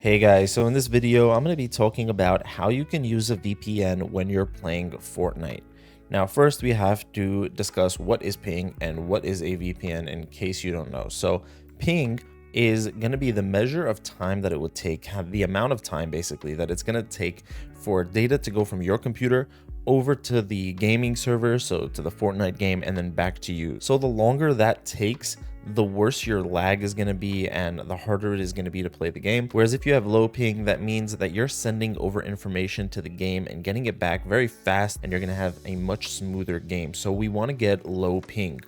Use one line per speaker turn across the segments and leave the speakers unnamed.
Hey guys, so in this video, I'm going to be talking about how you can use a VPN when you're playing Fortnite. Now, first we have to discuss what is ping and what is a VPN in case you don't know. So ping is going to be the measure of time that it would take, the amount of time basically that it's going to take for data to go from your computer over to the gaming server, so to the Fortnite game, and then back to you. So the longer that takes, the worse your lag is going to be and the harder it is going to be to play the game. Whereas if you have low ping, that means that you're sending over information to the game and getting it back very fast, and you're going to have a much smoother game. So we want to get low ping.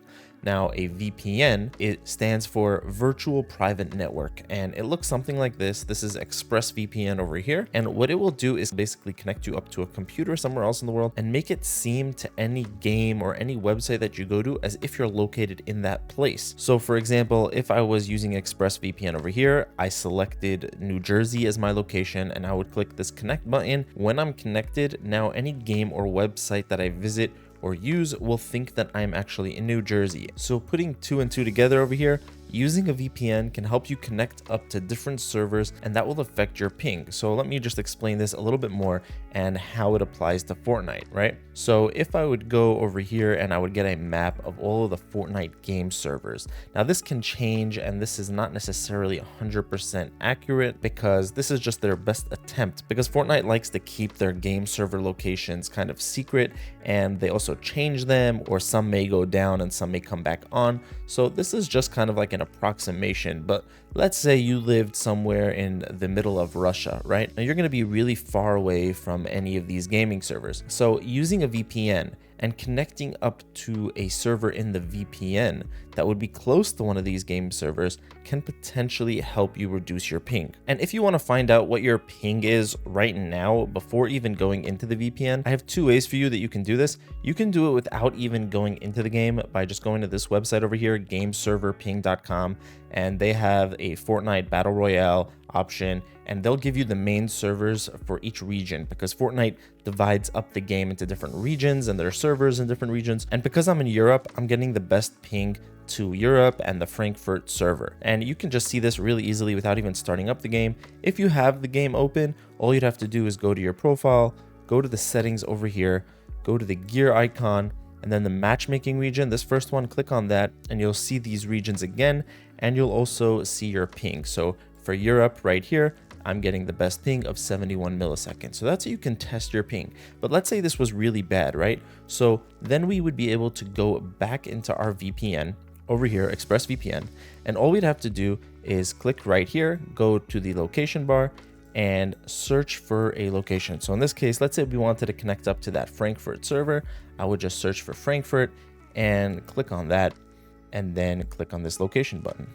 Now, a VPN, it stands for Virtual Private Network, and it looks something like this. This is ExpressVPN over here, and what it will do is basically connect you up to a computer somewhere else in the world and make it seem to any game or any website that you go to as if you're located in that place. So for example, if I was using ExpressVPN over here, I selected New Jersey as my location, and I would click this connect button. When I'm connected, now any game or website that I visit or use will think that I'm actually in New Jersey. So putting two and two together over here, using a VPN can help you connect up to different servers, and that will affect your ping. So let me just explain this a little bit more and how it applies to Fortnite, right? So if I would go over here and I would get a map of all of the Fortnite game servers. Now this can change, and this is not necessarily 100% accurate because this is just their best attempt, because Fortnite likes to keep their game server locations kind of secret, and they also change them, or some may go down and some may come back on. So this is just kind of like an approximation. But let's say you lived somewhere in the middle of Russia, right? Now you're going to be really far away from any of these gaming servers. So using a VPN and connecting up to a server in the VPN that would be close to one of these game servers can potentially help you reduce your ping. And if you want to find out what your ping is right now before even going into the VPN, I have two ways for you that you can do this. You can do it without even going into the game by just going to this website over here, gameserverping.com, and they have a Fortnite Battle Royale option, and they'll give you the main servers for each region, because Fortnite divides up the game into different regions and there are servers in different regions. And because I'm in Europe, I'm getting the best ping to Europe and the Frankfurt server. And you can just see this really easily without even starting up the game. If you have the game open, all you'd have to do is go to your profile, go to the settings over here, go to the gear icon, and then the matchmaking region, this first one, click on that, and you'll see these regions again, and you'll also see your ping. So for Europe right here, I'm getting the best ping of 71 milliseconds. So that's how you can test your ping. But let's say this was really bad, right? So then we would be able to go back into our VPN over here, ExpressVPN, and all we'd have to do is click right here, go to the location bar, and search for a location. So in this case, let's say we wanted to connect up to that Frankfurt server. I would just search for Frankfurt and click on that, and then click on this location button.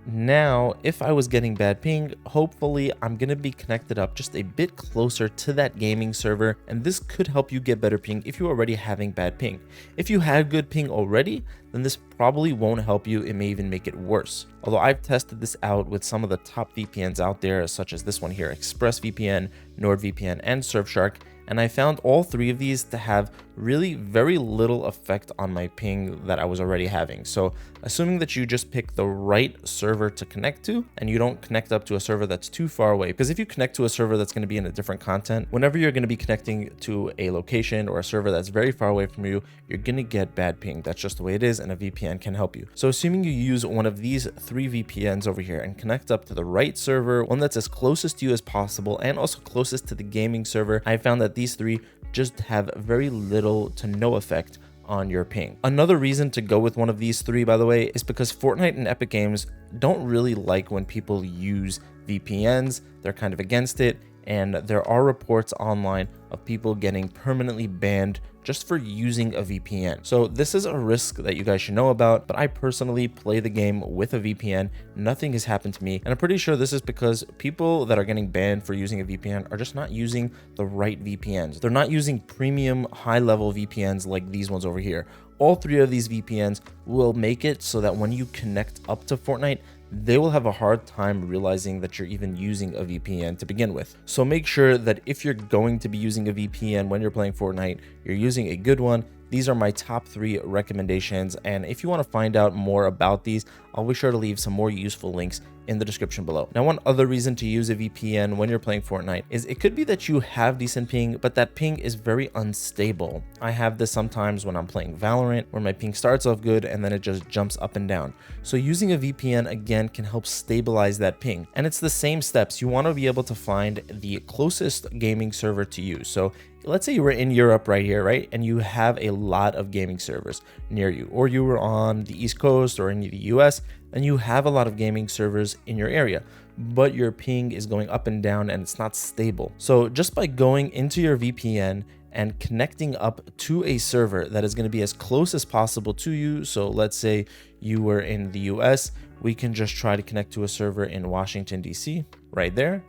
Now, if I was getting bad ping, hopefully I'm going to be connected up just a bit closer to that gaming server, and this could help you get better ping if you're already having bad ping. If you had good ping already, then this probably won't help you. It may even make it worse. Although I've tested this out with some of the top VPNs out there, such as this one here, ExpressVPN, NordVPN, and Surfshark, and I found all three of these to have really very little effect on my ping that I was already having. So assuming that you just pick the right server to connect to and you don't connect up to a server that's too far away, because if you connect to a server that's going to be in a different content, whenever you're going to be connecting to a location or a server that's very far away from you, you're going to get bad ping. That's just the way it is, and a VPN can help you. So assuming you use one of these three VPNs over here and connect up to the right server, one that's as closest to you as possible and also closest to the gaming server, I found that these three just have very little to no effect on your ping. Another reason to go with one of these three, by the way, is because Fortnite and Epic Games don't really like when people use VPNs. They're kind of against it, and there are reports online of people getting permanently banned just for using a VPN. So this is a risk that you guys should know about, but I personally play the game with a VPN. Nothing has happened to me, and I'm pretty sure this is because people that are getting banned for using a VPN are just not using the right VPNs. They're not using premium high-level VPNs like these ones over here. All three of these VPNs will make it so that when you connect up to Fortnite, they will have a hard time realizing that you're even using a VPN to begin with. So make sure that if you're going to be using a VPN when you're playing Fortnite, you're using a good one these are my top 3 recommendations. And if you want to find out more about these, I'll be sure to leave some more useful links in the description below. Now, one other reason to use a VPN when you're playing Fortnite is it could be that you have decent ping, but that ping is very unstable. I have this sometimes when I'm playing Valorant, where my ping starts off good and then it just jumps up and down. So using a VPN again can help stabilize that ping. And it's the same steps. You want to be able to find the closest gaming server to you. So let's say you were in Europe right here, right? And you have a lot of gaming servers near you, or you were on the East Coast or in the US and you have a lot of gaming servers in your area, but your ping is going up and down and it's not stable. So just by going into your VPN and connecting up to a server that is going to be as close as possible to you. So let's say you were in the US, we can just try to connect to a server in Washington, DC, right there.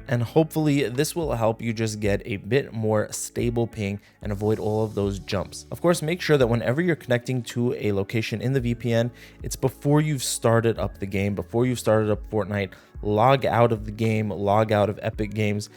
And hopefully this will help you just get a bit more stable ping and avoid all of those jumps. Of course, make sure that whenever you're connecting to a location in the VPN, it's before you've started up the game, before you've started up Fortnite. Log out of the game, log out of Epic Games,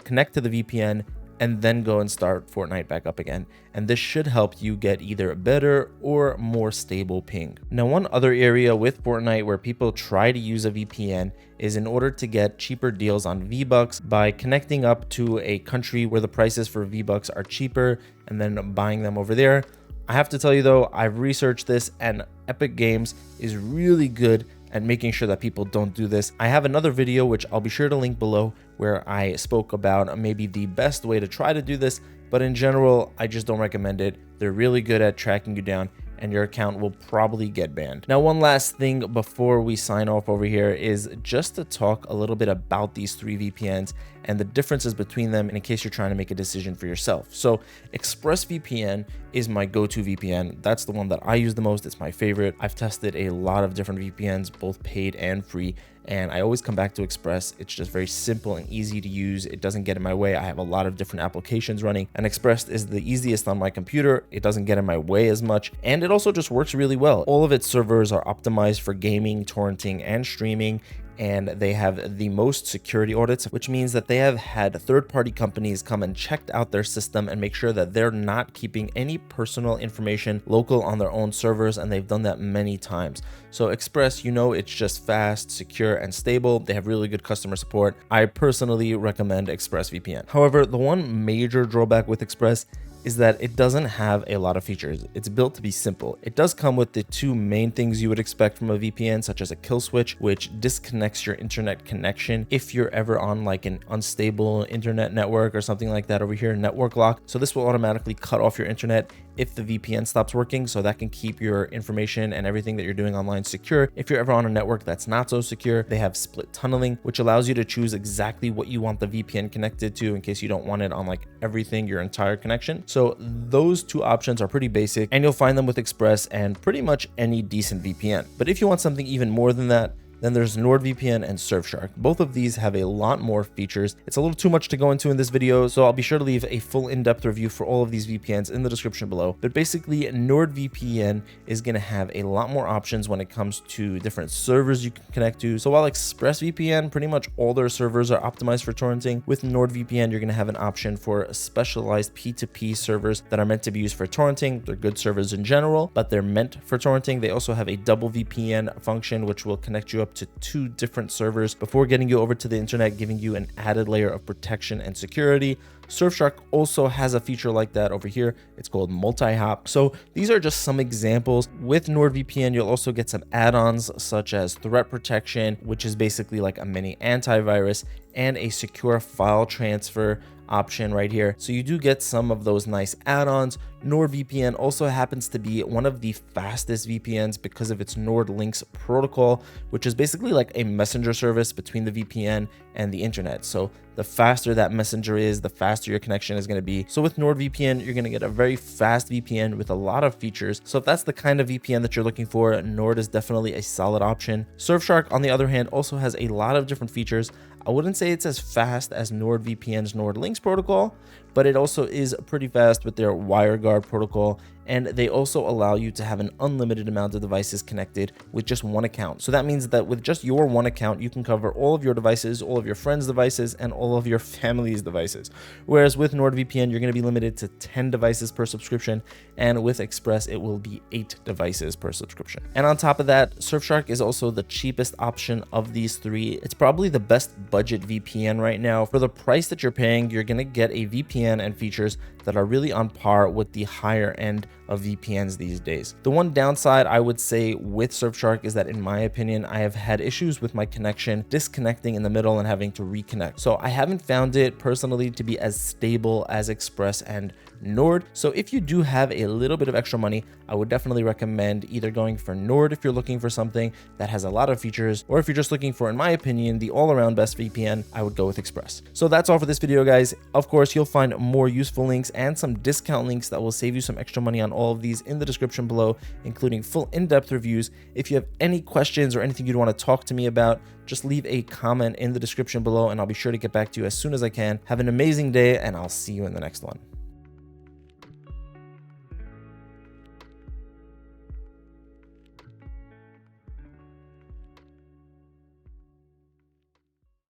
connect to the VPN, and then go and start Fortnite back up again. And this should help you get either a better or more stable ping. Now, one other area with Fortnite where people try to use a VPN is in order to get cheaper deals on V-Bucks by connecting up to a country where the prices for V-Bucks are cheaper and then buying them over there. I have to tell you though, I've researched this and Epic Games is really good and making sure that people don't do this. I have another video, which I'll be sure to link below, where I spoke about maybe the best way to try to do this, but in general, I just don't recommend it. They're really good at tracking you down and your account will probably get banned. Now, one last thing before we sign off over here is just to talk a little bit about these 3 VPNs and the differences between them in case you're trying to make a decision for yourself. So ExpressVPN is my go-to VPN. That's the one that I use the most. It's my favorite. I've tested a lot of different VPNs, both paid and free, and I always come back to Express. It's just very simple and easy to use. It doesn't get in my way. I have a lot of different applications running, and Express is the easiest on my computer. It doesn't get in my way as much, and it also just works really well. All of its servers are optimized for gaming, torrenting, and streaming, and they have the most security audits, which means that they have had third-party companies come and checked out their system and make sure that they're not keeping any personal information local on their own servers, and they've done that many times. So Express, you know, it's just fast, secure, and stable. They have really good customer support. I personally recommend ExpressVPN. However, the one major drawback with Express is that it doesn't have a lot of features. It's built to be simple. It does come with the 2 main things you would expect from a VPN, such as a kill switch, which disconnects your internet connection if you're ever on like an unstable internet network or something like that over here, network lock. So this will automatically cut off your internet if the VPN stops working, so that can keep your information and everything that you're doing online secure. If you're ever on a network that's not so secure, they have split tunneling, which allows you to choose exactly what you want the VPN connected to in case you don't want it on like everything, your entire connection. So those 2 options are pretty basic, and you'll find them with Express and pretty much any decent VPN. But if you want something even more than that, then there's NordVPN and Surfshark. Both of these have a lot more features. It's a little too much to go into in this video, so I'll be sure to leave a full in-depth review for all of these VPNs in the description below. But basically, NordVPN is going to have a lot more options when it comes to different servers you can connect to. So while ExpressVPN, pretty much all their servers are optimized for torrenting, with NordVPN, you're going to have an option for specialized P2P servers that are meant to be used for torrenting. They're good servers in general, but they're meant for torrenting. They also have a double VPN function, which will connect you up to 2 different servers before getting you over to the internet, giving you an added layer of protection and security. Surfshark also has a feature like that over here. It's called multi-hop. So these are just some examples. With NordVPN, you'll also get some add-ons such as threat protection, which is basically like a mini antivirus, and a secure file transfer option right here. So you do get some of those nice add-ons. NordVPN also happens to be one of the fastest VPNs because of its NordLynx protocol, which is basically like a messenger service between the VPN and the internet. So the faster that messenger is, the faster your connection is going to be. So with NordVPN, you're going to get a very fast VPN with a lot of features. So if that's the kind of VPN that you're looking for, Nord is definitely a solid option. Surfshark, on the other hand, also has a lot of different features. I wouldn't say it's as fast as NordVPN's NordLynx protocol, but it also is pretty fast with their WireGuard protocol And they also allow you to have an unlimited amount of devices connected with just one account. So that means that with just your one account, you can cover all of your devices, all of your friends' devices, and all of your family's devices. Whereas with NordVPN, you're going to be limited to 10 devices per subscription, and with Express, it will be 8 devices per subscription. And on top of that, Surfshark is also the cheapest option of these three. It's probably the best budget VPN right now. For the price that you're paying, you're going to get a VPN and features that are really on par with the higher end of VPNs these days. The one downside I would say with Surfshark is that, in my opinion, I have had issues with my connection disconnecting in the middle and having to reconnect. So I haven't found it personally to be as stable as Express and Nord. So if you do have a little bit of extra money, I would definitely recommend either going for Nord if you're looking for something that has a lot of features, or if you're just looking for, in my opinion, the all-around best VPN, I would go with Express. So that's all for this video, guys. Of course, you'll find more useful links and some discount links that will save you some extra money on all of these in the description below, including full in-depth reviews. If you have any questions or anything you'd want to talk to me about, just leave a comment in the description below and I'll be sure to get back to you as soon as I can. Have an amazing day, and I'll see you in the next one.